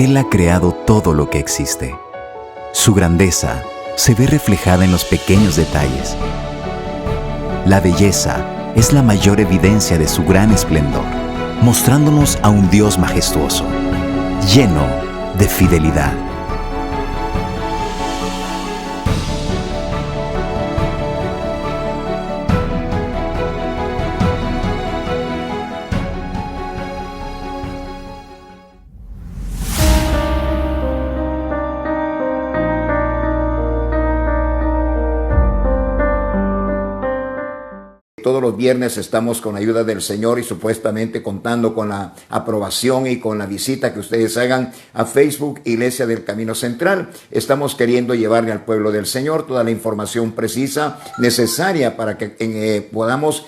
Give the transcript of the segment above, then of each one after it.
Él ha creado todo lo que existe. Su grandeza se ve reflejada en los pequeños detalles. La belleza es la mayor evidencia de su gran esplendor, mostrándonos a un Dios majestuoso, lleno de fidelidad. Todos los viernes estamos con la ayuda del Señor y supuestamente contando con la aprobación y con la visita que ustedes hagan a Facebook Iglesia del Camino Central. Estamos queriendo llevarle al pueblo del Señor toda la información precisa necesaria para que podamos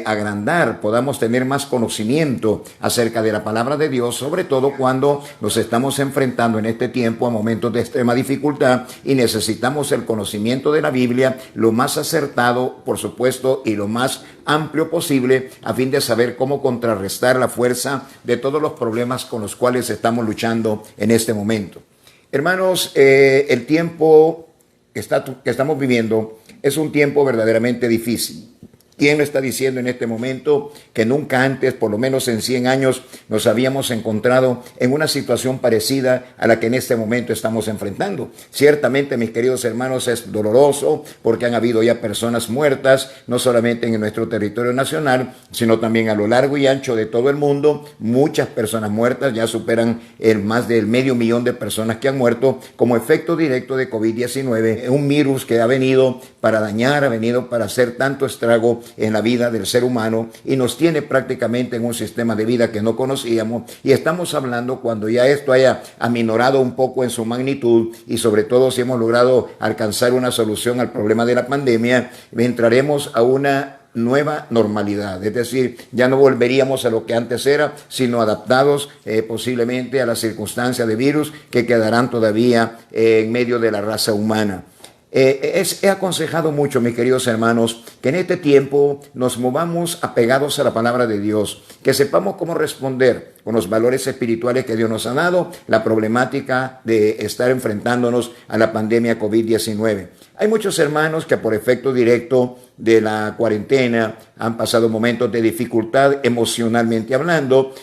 agrandar, podamos tener más conocimiento acerca de la palabra de Dios, sobre todo cuando nos estamos enfrentando en este tiempo a momentos de extrema dificultad y necesitamos el conocimiento de la Biblia lo más acertado, por supuesto, y lo más amplio posible a fin de saber cómo contrarrestar la fuerza de todos los problemas con los cuales estamos luchando en este momento. Hermanos, el tiempo que estamos viviendo es un tiempo verdaderamente difícil. ¿Quién lo está diciendo en este momento que nunca antes, por lo menos en 100 años, nos habíamos encontrado en una situación parecida a la que en este momento estamos enfrentando? Ciertamente, mis queridos hermanos, es doloroso porque han habido ya personas muertas, no solamente en nuestro territorio nacional, sino también a lo largo y ancho de todo el mundo. Muchas personas muertas, ya superan más del 500,000 de personas que han muerto como efecto directo de COVID-19, un virus que ha venido para dañar, ha venido para hacer tanto estrago en la vida del ser humano y nos tiene prácticamente en un sistema de vida que no conocíamos, y estamos hablando cuando ya esto haya aminorado un poco en su magnitud y sobre todo si hemos logrado alcanzar una solución al problema de la pandemia, entraremos a una nueva normalidad, es decir, ya no volveríamos a lo que antes era, sino adaptados posiblemente a las circunstancias de virus que quedarán todavía en medio de la raza humana. He aconsejado mucho, mis queridos hermanos, que en este tiempo nos movamos apegados a la palabra de Dios, que sepamos cómo responder con los valores espirituales que Dios nos ha dado, la problemática de estar enfrentándonos a la pandemia COVID-19. Hay muchos hermanos que por efecto directo de la cuarentena han pasado momentos de dificultad emocionalmente hablando,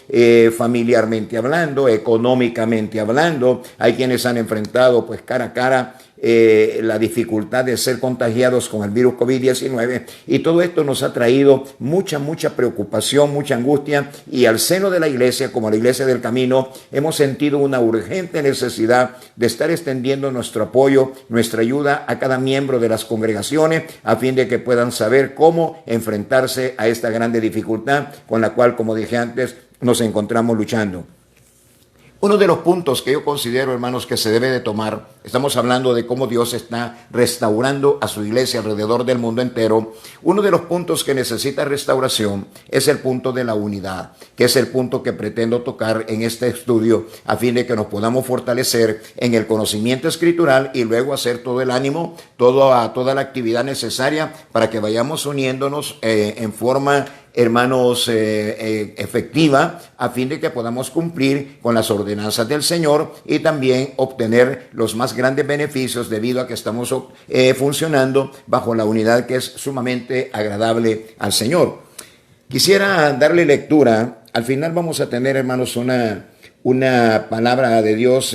familiarmente hablando, económicamente hablando. Hay quienes han enfrentado pues cara a cara la dificultad de ser contagiados con el virus COVID-19, y todo esto nos ha traído mucha preocupación, mucha angustia, y al seno de la iglesia, como la Iglesia del Camino, hemos sentido una urgente necesidad de estar extendiendo nuestro apoyo, nuestra ayuda a cada miembro de las congregaciones a fin de que puedan saber cómo enfrentarse a esta grande dificultad con la cual, como dije antes, nos encontramos luchando. Uno de los puntos que yo considero, hermanos, que se debe de tomar, estamos hablando de cómo Dios está restaurando a su iglesia alrededor del mundo entero. Uno de los puntos que necesita restauración es el punto de la unidad, que es el punto que pretendo tocar en este estudio a fin de que nos podamos fortalecer en el conocimiento escritural y luego hacer todo el ánimo, toda la actividad necesaria para que vayamos uniéndonos en forma, hermanos, efectiva, a fin de que podamos cumplir con las ordenanzas del Señor y también obtener los más grandes beneficios debido a que estamos funcionando bajo la unidad que es sumamente agradable al Señor. Quisiera darle lectura. Al final vamos a tener, hermanos, una palabra de Dios,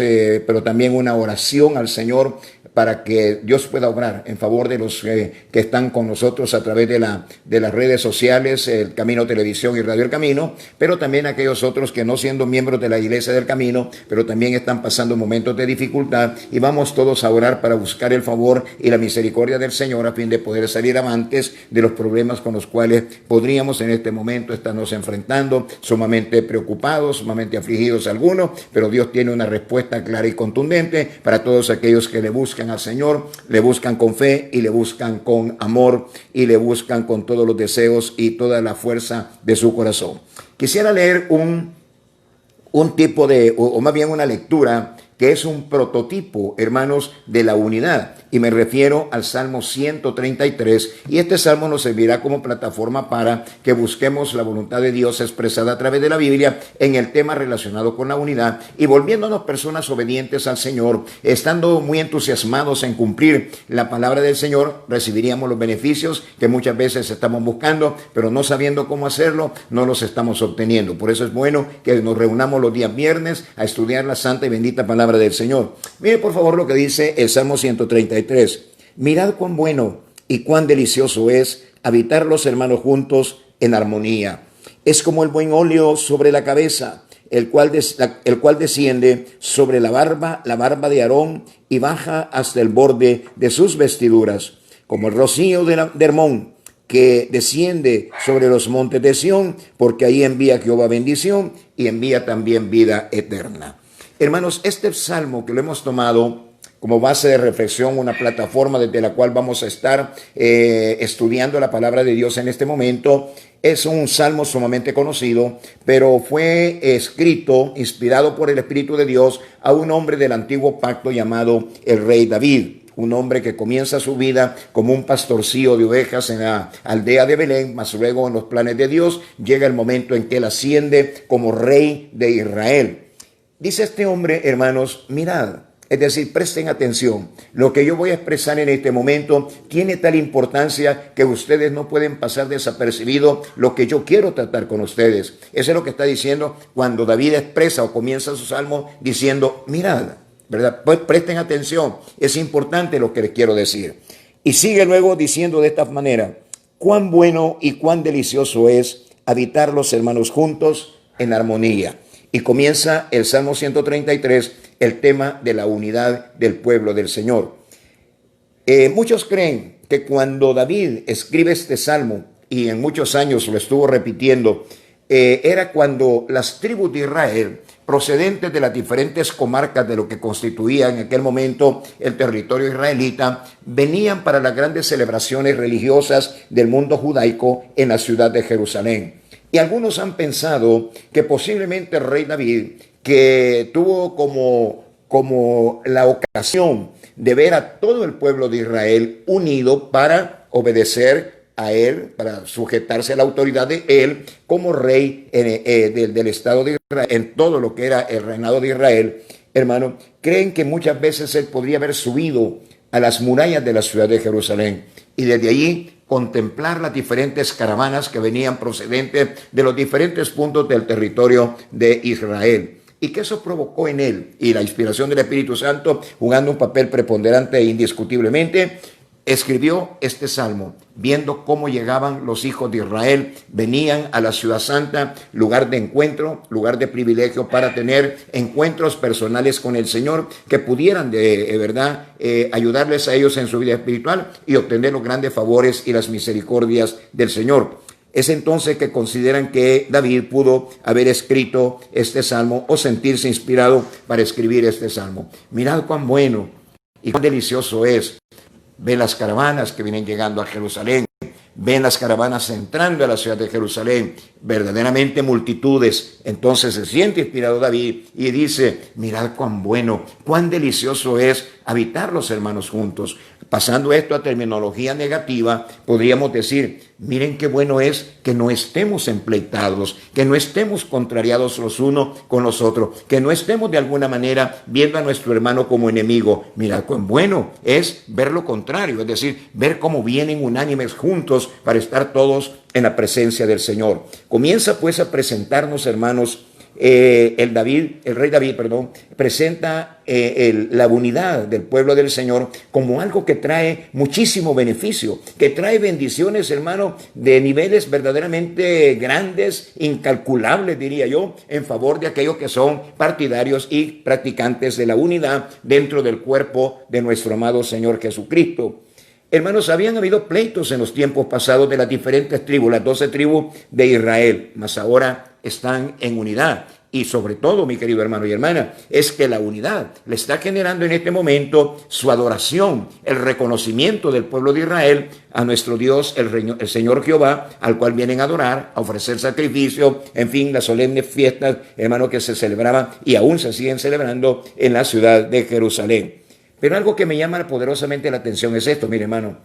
pero también una oración al Señor para que Dios pueda obrar en favor de los que están con nosotros a través de las redes sociales, el Camino Televisión y Radio El Camino, pero también aquellos otros que no siendo miembros de la Iglesia del Camino, pero también están pasando momentos de dificultad, y vamos todos a orar para buscar el favor y la misericordia del Señor a fin de poder salir avantes de los problemas con los cuales podríamos en este momento estarnos enfrentando, sumamente preocupados, sumamente afligidos algunos, pero Dios tiene una respuesta clara y contundente para todos aquellos que le buscan al Señor, le buscan con fe y le buscan con amor y le buscan con todos los deseos y toda la fuerza de su corazón. Quisiera leer un tipo de, o más bien una lectura que es un prototipo, hermanos, de la unidad. Y me refiero al Salmo 133. Y este salmo nos servirá como plataforma para que busquemos la voluntad de Dios expresada a través de la Biblia en el tema relacionado con la unidad y volviéndonos personas obedientes al Señor, estando muy entusiasmados en cumplir la palabra del Señor, recibiríamos los beneficios que muchas veces estamos buscando, pero no sabiendo cómo hacerlo, no los estamos obteniendo. Por eso es bueno que nos reunamos los días viernes a estudiar la santa y bendita palabra del Señor. Mire por favor lo que dice el Salmo 133. Mirad cuán bueno y cuán delicioso es habitar los hermanos juntos en armonía. Es como el buen óleo sobre la cabeza, el cual desciende sobre la barba de Aarón y baja hasta el borde de sus vestiduras, como el rocío de Hermón, que desciende sobre los montes de Sión, porque ahí envía Jehová bendición y envía también vida eterna. Hermanos, este salmo que lo hemos tomado como base de reflexión, una plataforma desde la cual vamos a estar estudiando la palabra de Dios en este momento, es un salmo sumamente conocido, pero fue escrito, inspirado por el Espíritu de Dios, a un hombre del antiguo pacto llamado el rey David. Un hombre que comienza su vida como un pastorcillo de ovejas en la aldea de Belén, mas luego en los planes de Dios llega el momento en que él asciende como rey de Israel. Dice este hombre, hermanos, mirad, es decir, presten atención, lo que yo voy a expresar en este momento tiene tal importancia que ustedes no pueden pasar desapercibido lo que yo quiero tratar con ustedes. Eso es lo que está diciendo cuando David expresa o comienza su salmo diciendo, mirad, ¿verdad? Pues presten atención, es importante lo que les quiero decir. Y sigue luego diciendo de esta manera, cuán bueno y cuán delicioso es habitar los hermanos juntos en armonía. Y comienza el Salmo 133, el tema de la unidad del pueblo del Señor. Muchos creen que cuando David escribe este salmo, y en muchos años lo estuvo repitiendo, era cuando las tribus de Israel, procedentes de las diferentes comarcas de lo que constituía en aquel momento el territorio israelita, venían para las grandes celebraciones religiosas del mundo judaico en la ciudad de Jerusalén. Y algunos han pensado que posiblemente el rey David, que tuvo como la ocasión de ver a todo el pueblo de Israel unido para obedecer a él, para sujetarse a la autoridad de él como rey del Estado de Israel, en todo lo que era el reinado de Israel, hermano, creen que muchas veces él podría haber subido a las murallas de la ciudad de Jerusalén y desde allí contemplar las diferentes caravanas que venían procedentes de los diferentes puntos del territorio de Israel. Y que eso provocó en él, y la inspiración del Espíritu Santo, jugando un papel preponderante e indiscutiblemente, escribió este salmo, viendo cómo llegaban los hijos de Israel, venían a la ciudad santa, lugar de encuentro, lugar de privilegio para tener encuentros personales con el Señor que pudieran de verdad ayudarles a ellos en su vida espiritual y obtener los grandes favores y las misericordias del Señor. Es entonces que consideran que David pudo haber escrito este salmo o sentirse inspirado para escribir este salmo. Mirad cuán bueno y cuán delicioso es. Ven las caravanas que vienen llegando a Jerusalén, ven las caravanas entrando a la ciudad de Jerusalén, verdaderamente multitudes. Entonces se siente inspirado David y dice, mirad cuán bueno, cuán delicioso es habitar los hermanos juntos. Pasando esto a terminología negativa, podríamos decir, miren qué bueno es que no estemos empleitados, que no estemos contrariados los unos con los otros, que no estemos de alguna manera viendo a nuestro hermano como enemigo. Mirad cuán bueno es ver lo contrario, es decir, ver cómo vienen unánimes juntos para estar todos en la presencia del Señor. Comienza pues a presentarnos, hermanos, el rey David, presenta la unidad del pueblo del Señor como algo que trae muchísimo beneficio, que trae bendiciones, hermano, de niveles verdaderamente grandes, incalculables, diría yo, en favor de aquellos que son partidarios y practicantes de la unidad dentro del cuerpo de nuestro amado Señor Jesucristo. Hermanos, habían habido pleitos en los tiempos pasados de las diferentes tribus, las 12 tribus de Israel, mas ahora están en unidad. y sobre todo, mi querido hermano y hermana, es que la unidad le está generando en este momento su adoración, el reconocimiento del pueblo de Israel a nuestro Dios, el Señor Jehová, al cual vienen a adorar, a ofrecer sacrificio, en fin, las solemnes fiestas, hermano, que se celebraban y aún se siguen celebrando en la ciudad de Jerusalén. Pero algo que me llama poderosamente la atención es esto, mire, hermano.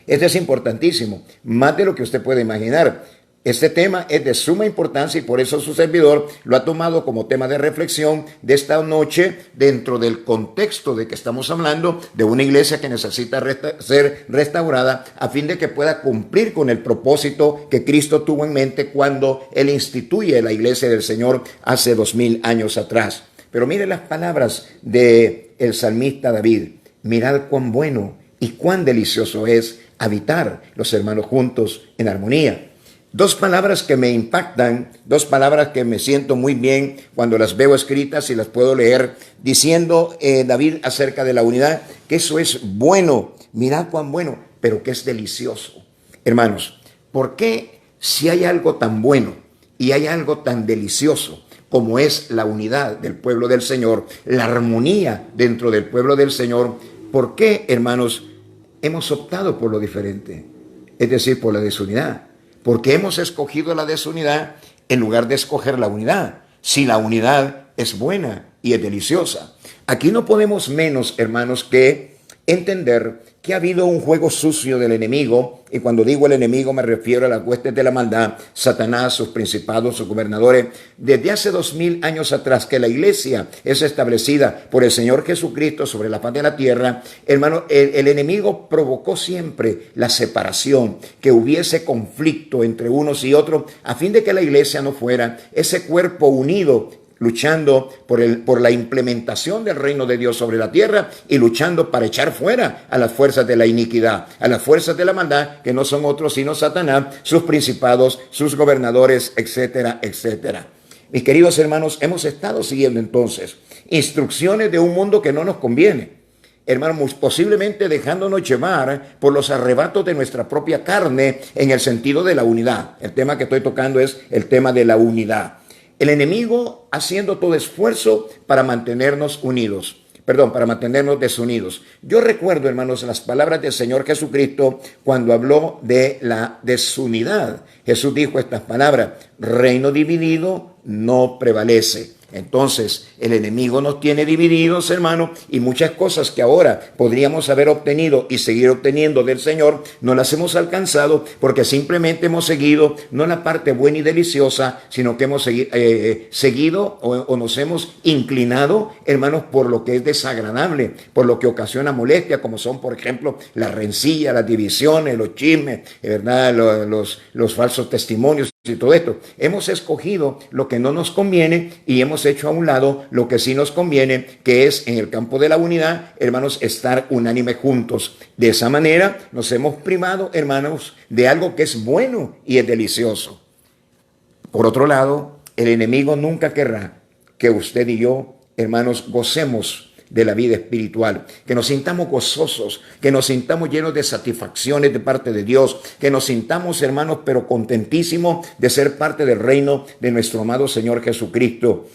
Esto es importantísimo, más de lo que usted puede imaginar. Este tema es de suma importancia y por eso su servidor lo ha tomado como tema de reflexión de esta noche dentro del contexto de que estamos hablando de una iglesia que necesita ser restaurada a fin de que pueda cumplir con el propósito que Cristo tuvo en mente cuando Él instituye la iglesia del Señor hace 2000 años atrás. Pero mire las palabras del salmista David. Mirad cuán bueno y cuán delicioso es habitar los hermanos juntos en armonía. Dos palabras que me impactan, dos palabras que me siento muy bien cuando las veo escritas y las puedo leer, diciendo David acerca de la unidad, que eso es bueno, mirad cuán bueno, pero que es delicioso. Hermanos, ¿por qué si hay algo tan bueno y hay algo tan delicioso como es la unidad del pueblo del Señor, la armonía dentro del pueblo del Señor, por qué, hermanos, hemos optado por lo diferente? Es decir, por la desunidad. Porque hemos escogido la desunidad en lugar de escoger la unidad. Si la unidad es buena y es deliciosa. Aquí no podemos menos, hermanos, que entender que ha habido un juego sucio del enemigo, y cuando digo el enemigo me refiero a las huestes de la maldad, Satanás, sus principados, sus gobernadores, desde hace 2000 años atrás que la iglesia es establecida por el Señor Jesucristo sobre la faz de la tierra, hermano, el enemigo provocó siempre la separación, que hubiese conflicto entre unos y otros, a fin de que la iglesia no fuera ese cuerpo unido, luchando por la implementación del reino de Dios sobre la tierra y luchando para echar fuera a las fuerzas de la iniquidad, a las fuerzas de la maldad, que no son otros sino Satanás, sus principados, sus gobernadores, etcétera, etcétera. Mis queridos hermanos, hemos estado siguiendo entonces instrucciones de un mundo que no nos conviene. Hermanos, posiblemente dejándonos llevar por los arrebatos de nuestra propia carne en el sentido de la unidad. El tema que estoy tocando es el tema de la unidad. El enemigo haciendo todo esfuerzo para mantenernos para mantenernos desunidos. Yo recuerdo, hermanos, las palabras del Señor Jesucristo cuando habló de la desunidad. Jesús dijo estas palabras: reino dividido no prevalece. Entonces, el enemigo nos tiene divididos, hermano, y muchas cosas que ahora podríamos haber obtenido y seguir obteniendo del Señor, no las hemos alcanzado porque simplemente hemos seguido no la parte buena y deliciosa, sino que hemos seguido o nos hemos inclinado, hermanos, por lo que es desagradable, por lo que ocasiona molestia, como son, por ejemplo, las rencillas, las divisiones, los chismes, ¿verdad? Los falsos testimonios y todo esto. Hemos escogido lo que no nos conviene y hemos hecho a un lado lo que sí nos conviene, que es en el campo de la unidad, hermanos, estar unánime juntos. De esa manera nos hemos privado, hermanos, de algo que es bueno y es delicioso. Por otro lado, el enemigo nunca querrá que usted y yo, hermanos, gocemos de la vida espiritual, que nos sintamos gozosos, que nos sintamos llenos de satisfacciones de parte de Dios, que nos sintamos, hermanos, pero contentísimos de ser parte del reino de nuestro amado Señor Jesucristo.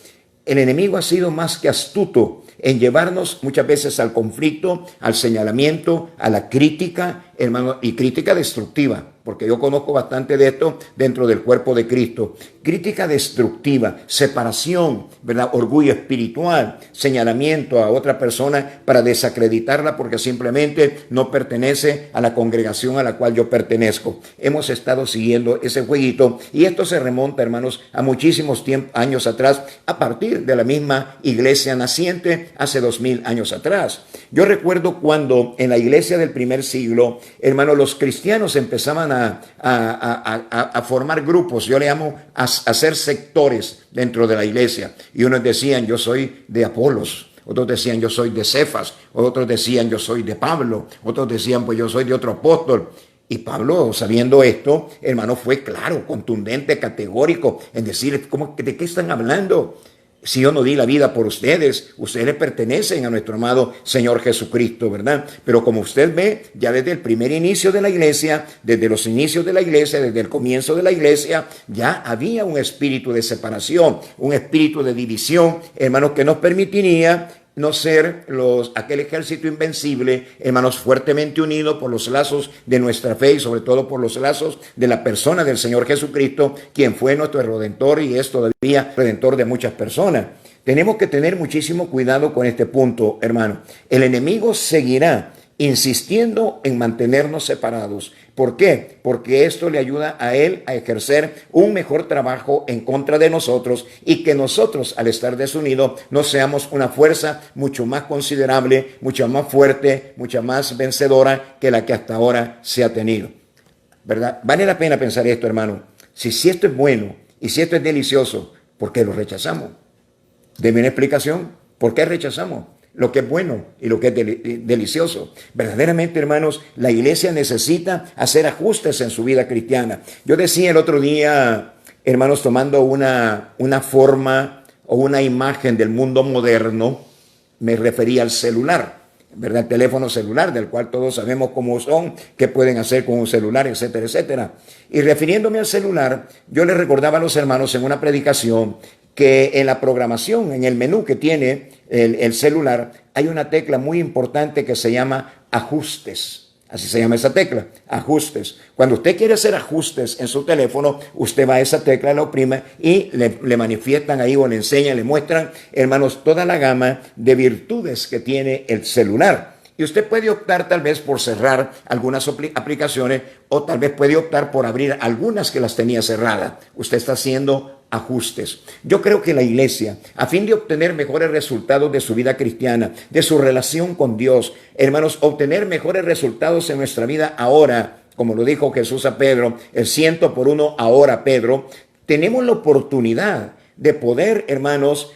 El enemigo ha sido más que astuto en llevarnos muchas veces al conflicto, al señalamiento, a la crítica, hermano, y crítica destructiva, porque yo conozco bastante de esto dentro del cuerpo de Cristo. Crítica destructiva, separación, ¿verdad? Orgullo espiritual, señalamiento a otra persona para desacreditarla porque simplemente no pertenece a la congregación a la cual yo pertenezco. Hemos estado siguiendo ese jueguito y esto se remonta, hermanos, a muchísimos años atrás, a partir de la misma iglesia naciente hace 2000 años atrás. Yo recuerdo cuando en la iglesia del primer siglo, hermanos, los cristianos empezaban a formar grupos, yo le llamo a hacer sectores dentro de la iglesia. Y unos decían, yo soy de Apolos, otros decían, yo soy de Cefas, otros decían, yo soy de Pablo, otros decían, pues yo soy de otro apóstol. Y Pablo, sabiendo esto, hermano, fue claro, contundente, categórico en decir, ¿de qué están hablando? Si yo no di la vida por ustedes, ustedes le pertenecen a nuestro amado Señor Jesucristo, ¿verdad? Pero como usted ve, ya desde el primer inicio de la iglesia, desde los inicios de la iglesia, desde el comienzo de la iglesia, ya había un espíritu de separación, un espíritu de división, hermanos, que nos permitiría no ser aquel ejército invencible, hermanos, fuertemente unidos por los lazos de nuestra fe y sobre todo por los lazos de la persona del Señor Jesucristo, quien fue nuestro Redentor y es todavía Redentor de muchas personas. Tenemos que tener muchísimo cuidado con este punto, hermano. El enemigo seguirá insistiendo en mantenernos separados. ¿Por qué? Porque esto le ayuda a él a ejercer un mejor trabajo en contra de nosotros y que nosotros, al estar desunidos, no seamos una fuerza mucho más considerable, mucho más fuerte, mucho más vencedora que la que hasta ahora se ha tenido. ¿Verdad? Vale la pena pensar esto, hermano. Si esto es bueno y si esto es delicioso, ¿por qué lo rechazamos? Deme una explicación. ¿Por qué rechazamos lo que es bueno y lo que es delicioso? Verdaderamente, hermanos, la iglesia necesita hacer ajustes en su vida cristiana. Yo decía el otro día, hermanos, tomando una forma o una imagen del mundo moderno, me refería al celular, ¿verdad? El teléfono celular, del cual todos sabemos cómo son, qué pueden hacer con un celular, etcétera, etcétera. Y refiriéndome al celular, yo les recordaba a los hermanos en una predicación que en la programación, en el menú que tiene el celular, hay una tecla muy importante que se llama ajustes. Así se llama esa tecla, ajustes. Cuando usted quiere hacer ajustes en su teléfono, usted va a esa tecla, la oprime y le manifiestan ahí o le enseñan, le muestran, hermanos, toda la gama de virtudes que tiene el celular. Y usted puede optar tal vez por cerrar algunas aplicaciones o tal vez puede optar por abrir algunas que las tenía cerradas. Usted está haciendo ajustes. Yo creo que la iglesia, a fin de obtener mejores resultados de su vida cristiana, de su relación con Dios, hermanos, obtener mejores resultados en nuestra vida ahora, como lo dijo Jesús a Pedro, el 100 por 1 ahora, Pedro, tenemos la oportunidad de poder, hermanos,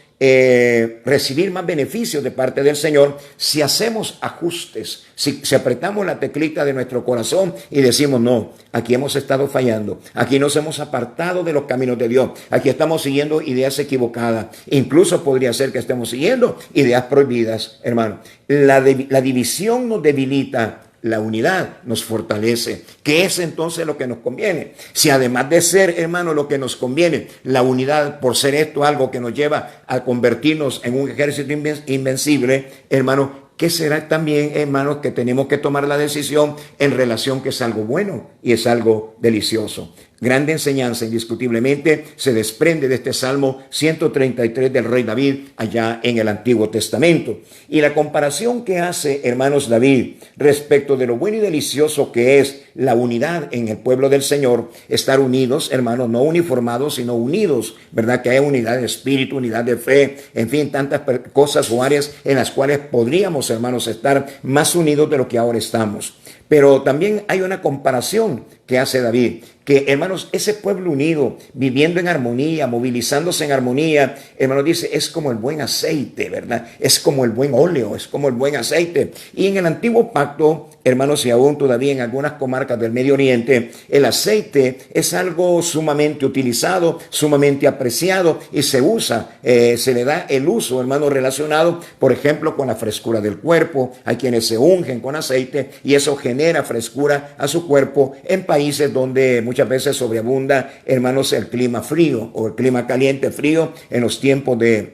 recibir más beneficios de parte del Señor si hacemos ajustes, si apretamos la teclita de nuestro corazón y decimos no, aquí hemos estado fallando, aquí nos hemos apartado de los caminos de Dios, aquí estamos siguiendo ideas equivocadas, incluso podría ser que estemos siguiendo ideas prohibidas, hermano. La división nos debilita, la unidad nos fortalece. ¿Qué es entonces lo que nos conviene? Si además de ser, hermano, lo que nos conviene, la unidad, por ser esto algo que nos lleva a convertirnos en un ejército invencible, hermano, ¿qué será también, hermanos, que tenemos que tomar la decisión en relación que es algo bueno y es algo delicioso? Grande enseñanza, indiscutiblemente, se desprende de este Salmo 133 del rey David allá en el Antiguo Testamento. Y la comparación que hace, hermanos, David respecto de lo bueno y delicioso que es la unidad en el pueblo del Señor, estar unidos, hermanos, no uniformados, sino unidos, ¿verdad? Que hay unidad de espíritu, unidad de fe, en fin, tantas cosas o áreas en las cuales podríamos, hermanos, estar más unidos de lo que ahora estamos. Pero también hay una comparación que hace David, que, hermanos, ese pueblo unido, viviendo en armonía, movilizándose en armonía, hermanos, dice, es como el buen aceite, ¿verdad? Es como el buen óleo, es como el buen aceite. Y en el antiguo pacto, hermanos, y aún todavía en algunas comarcas del Medio Oriente, el aceite es algo sumamente utilizado, sumamente apreciado y se usa, se le da el uso, hermanos, relacionado, por ejemplo, con la frescura del cuerpo. Hay quienes se ungen con aceite y eso genera frescura a su cuerpo en países donde muchas veces sobreabunda, hermanos, el clima frío o el clima caliente frío en los tiempos de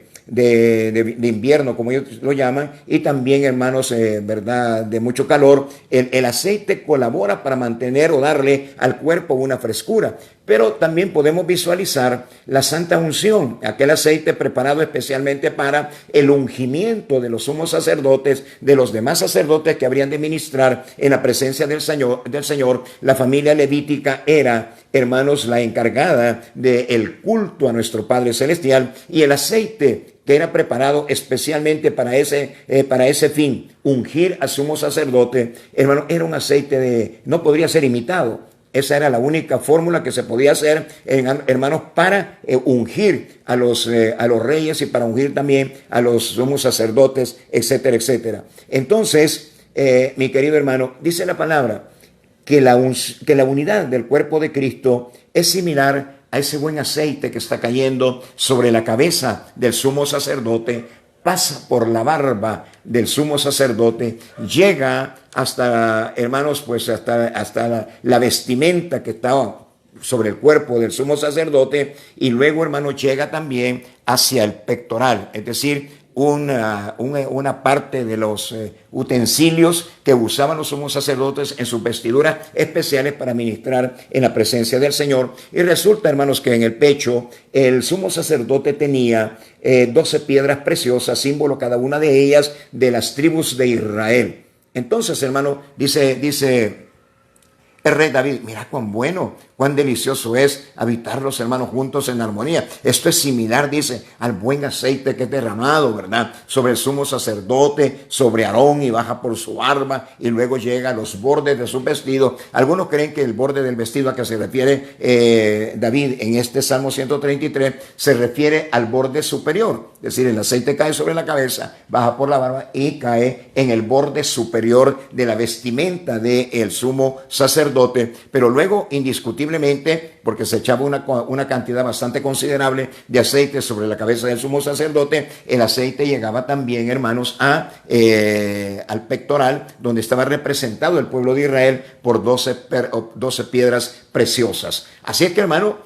invierno, como ellos lo llaman, y también, hermanos, verdad, de mucho calor. El aceite colabora para mantener o darle al cuerpo una frescura. Pero también podemos visualizar la santa unción, aquel aceite preparado especialmente para el ungimiento de los sumos sacerdotes, de los demás sacerdotes que habrían de ministrar en la presencia del Señor. La familia levítica era, hermanos, la encargada del culto a nuestro Padre Celestial, y el aceite que era preparado especialmente para ese fin, ungir al sumo sacerdote, hermano, era un aceite no podría ser imitado. Esa era la única fórmula que se podía hacer, hermanos, para ungir a los reyes y para ungir también a los sumos sacerdotes, etcétera, etcétera. Entonces, mi querido hermano, dice la palabra que la unidad del cuerpo de Cristo es similar a ese buen aceite que está cayendo sobre la cabeza del sumo sacerdote, pasa por la barba del sumo sacerdote, llega hasta, hermanos, pues hasta la vestimenta que está sobre el cuerpo del sumo sacerdote, y luego, hermanos, llega también hacia el pectoral, es decir, una parte de los utensilios que usaban los sumos sacerdotes en sus vestiduras especiales para ministrar en la presencia del Señor. Y resulta, hermanos, que en el pecho el sumo sacerdote tenía 12 piedras preciosas, símbolo cada una de ellas de las tribus de Israel. Entonces, hermano, dice el rey David, mira cuán bueno, cuán delicioso es habitar los hermanos juntos en armonía. Esto es similar, dice, al buen aceite que es derramado, ¿verdad? Sobre el sumo sacerdote, sobre Aarón, y baja por su barba y luego llega a los bordes de su vestido. Algunos creen que el borde del vestido a que se refiere David en este Salmo 133 se refiere al borde superior. Es decir, el aceite cae sobre la cabeza, baja por la barba y cae en el borde superior de la vestimenta del sumo sacerdote. Pero luego, indiscutiblemente, porque se echaba una cantidad bastante considerable de aceite sobre la cabeza del sumo sacerdote, el aceite llegaba también, hermanos, al pectoral, donde estaba representado el pueblo de Israel por 12 piedras preciosas. Así es que, hermano,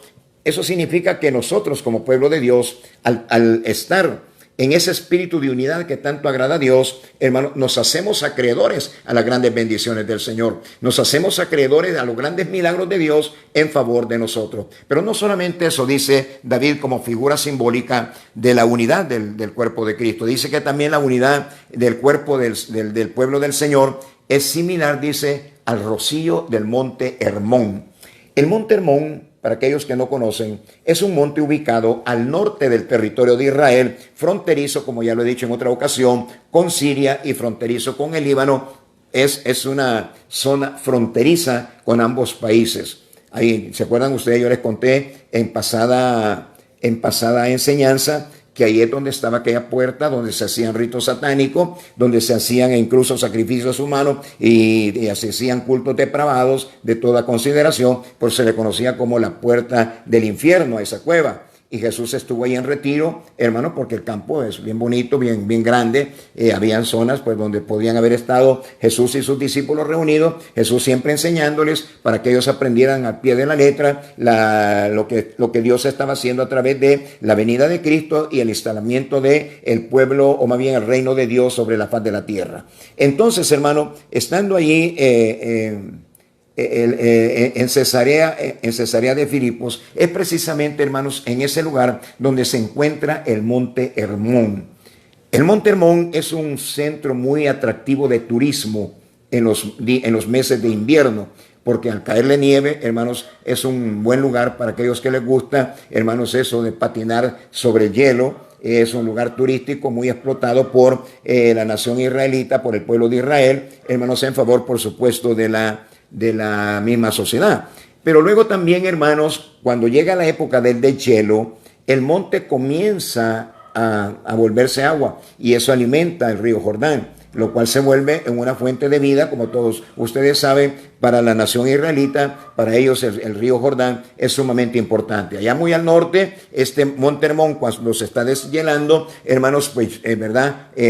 eso significa que nosotros como pueblo de Dios, al estar en ese espíritu de unidad que tanto agrada a Dios, hermano, nos hacemos acreedores a las grandes bendiciones del Señor. Nos hacemos acreedores a los grandes milagros de Dios en favor de nosotros. Pero no solamente eso, dice David como figura simbólica de la unidad del cuerpo de Cristo. Dice que también la unidad del cuerpo del pueblo del Señor es similar, dice, al rocío del monte Hermón. El monte Hermón, para aquellos que no conocen, es un monte ubicado al norte del territorio de Israel, fronterizo, como ya lo he dicho en otra ocasión, con Siria y fronterizo con el Líbano. Es una zona fronteriza con ambos países. Ahí, ¿se acuerdan ustedes? Yo les conté en pasada enseñanza que ahí es donde estaba aquella puerta, donde se hacían ritos satánicos, donde se hacían incluso sacrificios humanos y se hacían cultos depravados de toda consideración, pues se le conocía como la puerta del infierno a esa cueva. Y Jesús estuvo ahí en retiro, hermano, porque el campo es bien bonito, bien grande. Habían zonas pues donde podían haber estado Jesús y sus discípulos reunidos, Jesús siempre enseñándoles para que ellos aprendieran al pie de la letra lo que Dios estaba haciendo a través de la venida de Cristo y el instalamiento de el pueblo, o más bien el reino de Dios sobre la faz de la tierra. Entonces, hermano, estando allí en Cesarea de Filipos, es precisamente, hermanos, en ese lugar donde se encuentra el monte Hermón. El monte Hermón es un centro muy atractivo de turismo en los meses de invierno, porque al caerle nieve, hermanos, es un buen lugar para aquellos que les gusta, hermanos, eso de patinar sobre el hielo. Es un lugar turístico muy explotado por la nación israelita, por el pueblo de Israel, hermanos, en favor, por supuesto, de la misma sociedad. Pero luego también, hermanos, cuando llega la época del deshielo, el monte comienza a volverse agua, y eso alimenta el río Jordán, lo cual se vuelve en una fuente de vida, como todos ustedes saben. Para la nación israelita, para ellos el río Jordán es sumamente importante. Allá muy al norte, este monte Hermón, cuando se está deshielando, hermanos, pues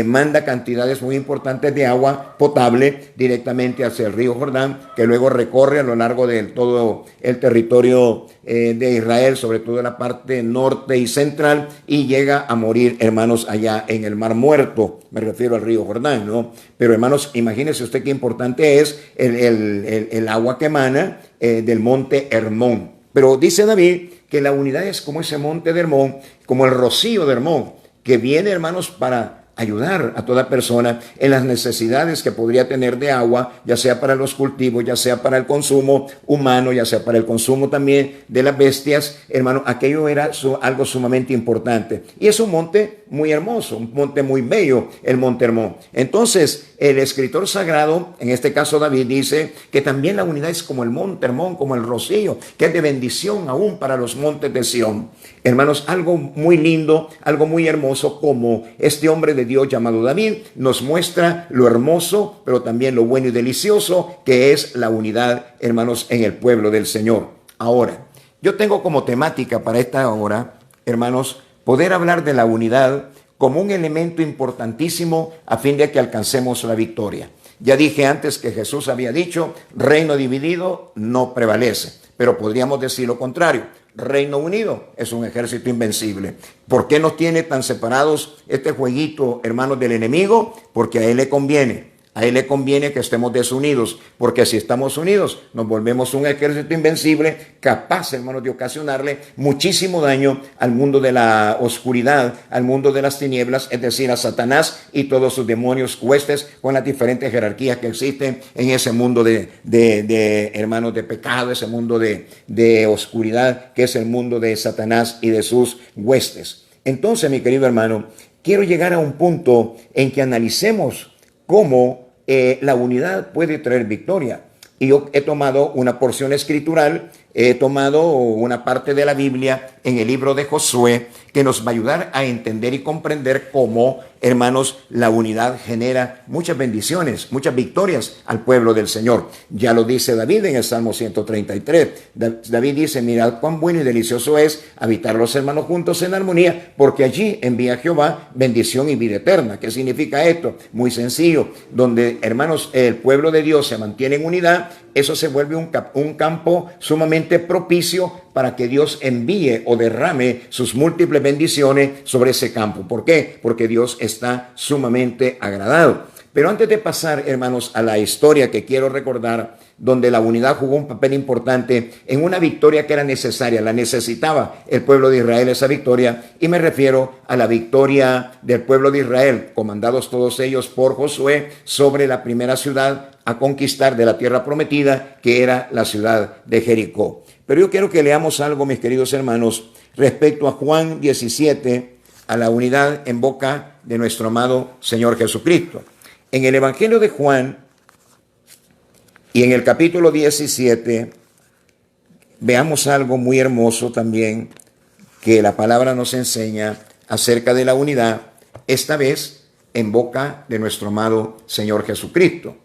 manda cantidades muy importantes de agua potable directamente hacia el río Jordán, que luego recorre a lo largo de todo el territorio de Israel, sobre todo en la parte norte y central, y llega a morir, hermanos, allá en el Mar Muerto. Me refiero al río Jordán, ¿no? Pero, hermanos, imagínese usted qué importante es el agua que emana del monte Hermón. Pero dice David que la unidad es como ese monte de Hermón, como el rocío de Hermón, que viene, hermanos, para ayudar a toda persona en las necesidades que podría tener de agua, ya sea para los cultivos, ya sea para el consumo humano, ya sea para el consumo también de las bestias. Hermano, aquello era algo sumamente importante. Y es un monte muy hermoso, un monte muy bello, el monte Hermón. Entonces, el escritor sagrado, en este caso David, dice que también la unidad es como el monte Hermón, como el rocío, que es de bendición aún para los montes de Sión. Hermanos, algo muy lindo, algo muy hermoso, como este hombre de Dios llamado David nos muestra lo hermoso, pero también lo bueno y delicioso que es la unidad, hermanos, en el pueblo del Señor. Ahora, Yo tengo como temática para esta hora, hermanos, poder hablar de la unidad como un elemento importantísimo a fin de que alcancemos la victoria. Ya dije antes que Jesús había dicho, reino dividido no prevalece, pero podríamos decir lo contrario. Reino unido es un ejército invencible. ¿Por qué nos tiene tan separados este jueguito, hermanos, del enemigo? Porque a él le conviene. A él le conviene que estemos desunidos, porque si estamos unidos nos volvemos un ejército invencible, capaz, hermanos, de ocasionarle muchísimo daño al mundo de la oscuridad, al mundo de las tinieblas, es decir, a Satanás y todos sus demonios huestes con las diferentes jerarquías que existen en ese mundo hermanos, de pecado, ese mundo de oscuridad, que es el mundo de Satanás y de sus huestes. Entonces, mi querido hermano, quiero llegar a un punto en que analicemos cómo la unidad puede traer victoria. Y yo he tomado una porción escritural, he tomado una parte de la Biblia en el libro de Josué que nos va a ayudar a entender y comprender cómo, hermanos, la unidad genera muchas bendiciones, muchas victorias al pueblo del Señor. Ya lo dice David en el Salmo 133. David dice, mirad cuán bueno y delicioso es habitar los hermanos juntos en armonía, porque allí envía Jehová bendición y vida eterna. ¿Qué significa esto? Muy sencillo. Donde, hermanos, el pueblo de Dios se mantiene en unidad, eso se vuelve un campo sumamente propicio para que Dios envíe o derrame sus múltiples bendiciones sobre ese campo. ¿Por qué? Porque Dios está sumamente agradado. Pero antes de pasar, hermanos, a la historia que quiero recordar, donde la unidad jugó un papel importante en una victoria que era necesaria, la necesitaba el pueblo de Israel esa victoria, y me refiero a la victoria del pueblo de Israel, comandados todos ellos por Josué, sobre la primera ciudad a conquistar de la tierra prometida, que era la ciudad de Jericó. Pero yo quiero que leamos algo, mis queridos hermanos, respecto a Juan 17, a la unidad en boca de nuestro amado Señor Jesucristo. En el Evangelio de Juan y en el capítulo 17, veamos algo muy hermoso también que la palabra nos enseña acerca de la unidad, esta vez en boca de nuestro amado Señor Jesucristo.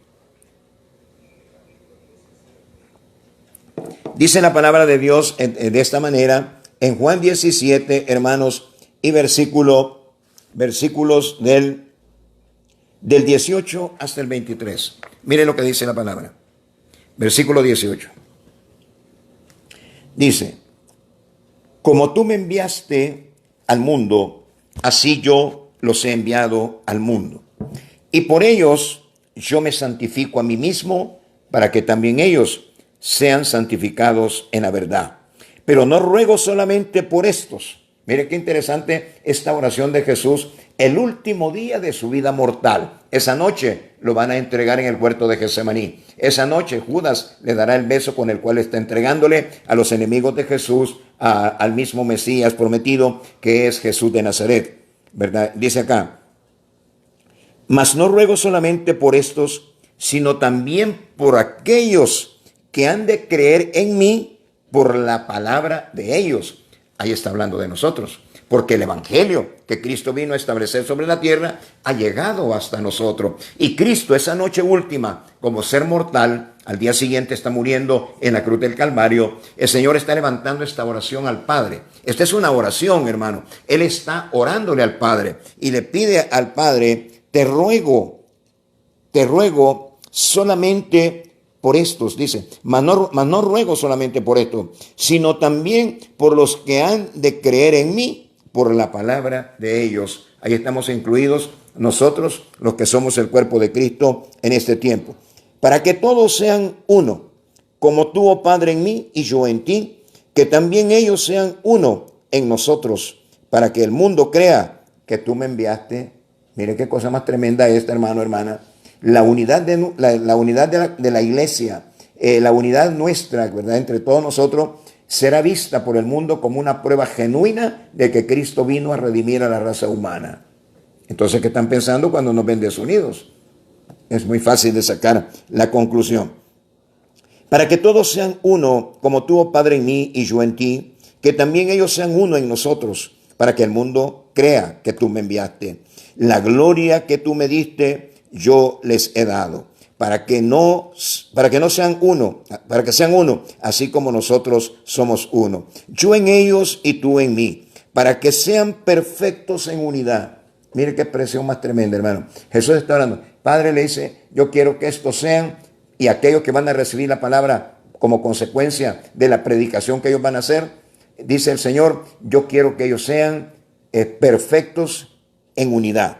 Dice la palabra de Dios de esta manera, en Juan 17, hermanos, y versículos del 18 hasta el 23. Miren lo que dice la palabra. Versículo 18. Dice, como tú me enviaste al mundo, así yo los he enviado al mundo. Y por ellos yo me santifico a mí mismo, para que también ellos sean santificados en la verdad. Pero no ruego solamente por estos. Mire qué interesante esta oración de Jesús, el último día de su vida mortal. Esa noche lo van a entregar en el huerto de Getsemaní. Esa noche Judas le dará el beso con el cual está entregándole a los enemigos de Jesús, al mismo Mesías prometido, que es Jesús de Nazaret, ¿verdad? Dice acá, mas no ruego solamente por estos, sino también por aquellos que han de creer en mí por la palabra de ellos. Ahí está hablando de nosotros, porque el evangelio que Cristo vino a establecer sobre la tierra ha llegado hasta nosotros. Y Cristo esa noche última, como ser mortal, al día siguiente está muriendo en la cruz del Calvario. El Señor está levantando esta oración al Padre. Esta es una oración, hermano. Él está orándole al Padre y le pide al Padre, te ruego solamente por estos, dice, mas no ruego solamente por esto, sino también por los que han de creer en mí, por la palabra de ellos. Ahí estamos incluidos nosotros, los que somos el cuerpo de Cristo en este tiempo. Para que todos sean uno, como tú, oh Padre, en mí y yo en ti, que también ellos sean uno en nosotros, para que el mundo crea que tú me enviaste. Mire qué cosa más tremenda esta, hermano, hermana. La unidad de la iglesia, la unidad nuestra, ¿verdad?, entre todos nosotros, será vista por el mundo como una prueba genuina de que Cristo vino a redimir a la raza humana. Entonces, ¿qué están pensando cuando nos ven desunidos? Es muy fácil de sacar la conclusión. Para que todos sean uno, como tú, oh Padre, en mí y yo en ti, que también ellos sean uno en nosotros, para que el mundo crea que tú me enviaste. La gloria que tú me diste, yo les he dado, para que sean uno, así como nosotros somos uno. Yo en ellos y tú en mí, para que sean perfectos en unidad. Mire qué expresión más tremenda, hermano. Jesús está hablando. Padre le dice, yo quiero que estos sean, y aquellos que van a recibir la palabra como consecuencia de la predicación que ellos van a hacer, dice el Señor, yo quiero que ellos sean perfectos en unidad,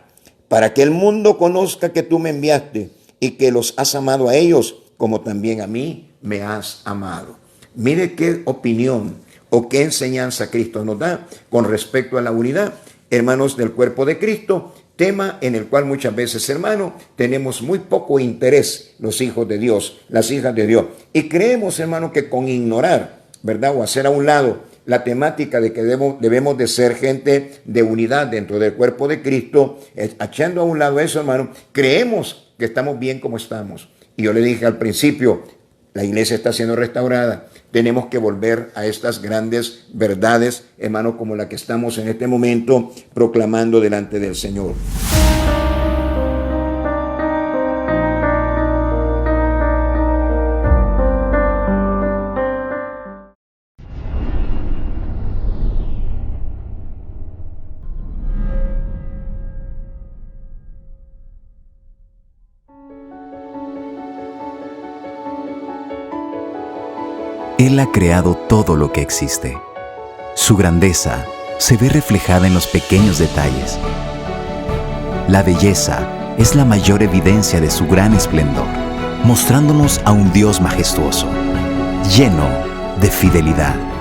para que el mundo conozca que tú me enviaste y que los has amado a ellos como también a mí me has amado. Mire qué opinión o qué enseñanza Cristo nos da con respecto a la unidad, hermanos, del cuerpo de Cristo, tema en el cual muchas veces, hermano, tenemos muy poco interés los hijos de Dios, las hijas de Dios, y creemos, hermano, que con ignorar, ¿verdad?, o hacer a un lado la temática de que debemos de ser gente de unidad dentro del cuerpo de Cristo, echando a un lado eso, hermano, creemos que estamos bien como estamos. Y yo le dije al principio, la iglesia está siendo restaurada. Tenemos que volver a estas grandes verdades, hermano, como la que estamos en este momento proclamando delante del Señor. Él ha creado todo lo que existe. Su grandeza se ve reflejada en los pequeños detalles. La belleza es la mayor evidencia de su gran esplendor, mostrándonos a un Dios majestuoso, lleno de fidelidad.